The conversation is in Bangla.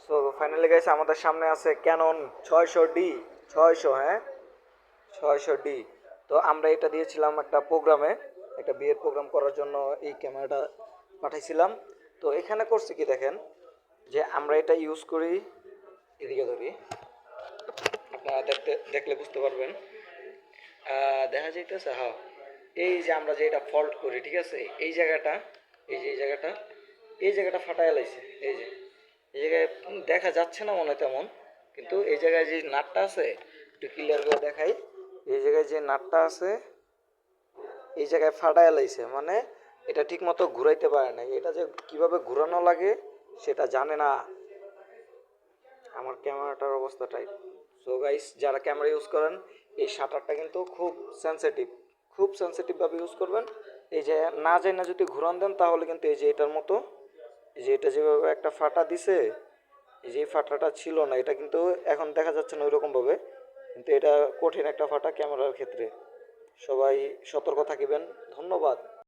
সো ফাইনালি গাইস আমাদের সামনে আছে ক্যানন 600D। 600, হ্যাঁ, 600D। তো আমরা এটা দিয়েছিলাম একটা প্রোগ্রামে, একটা বিয়ের প্রোগ্রাম করার জন্য এই ক্যামেরাটা পাঠাইছিলাম। তো এখানে করছি কি দেখেন, যে আমরা এটা ইউজ করি, এদিকে ধরি, আপনারা দেখলে বুঝতে পারবেন। দেখা যাইতেছে, হ্যাঁ, এই যে আমরা যে এটা ফল্ট করি, ঠিক আছে, এই জায়গাটা, এই জায়গাটা ফাটায় লাইছে। এই জায়গায় দেখা যাচ্ছে না মনে হয় তেমন, কিন্তু এই জায়গায় যে নাটটা আছে, একটু ক্লিয়ার করে দেখাই। এই জায়গায় যে নাটটা আছে, এই জায়গায় ফাটায় লাইছে, মানে এটা ঠিক মতো ঘুরাইতে পারে না। এটা যে কিভাবে ঘুরানো লাগে সেটা জানে না। আমার ক্যামেরাটার অবস্থাটাই। সো গাইস, যারা ক্যামেরা ইউজ করেন, এই শাটারটা কিন্তু খুব সেন্সিটিভ, খুব সেন্সিটিভভাবে ইউজ করবেন। এই যে না যায় না যদি ঘুরান দেন, তাহলে কিন্তু এই যে এটার মতো, এই যে এটা যেভাবে একটা ফাটা দিছে, এই যে এই ফাটাটা ছিল না, এটা কিন্তু এখন দেখা যাচ্ছে না ওইরকমভাবে, কিন্তু এটা কঠিন একটা ফাটা ক্যামেরার ক্ষেত্রে। সবাই সতর্ক থাকিবেন। ধন্যবাদ।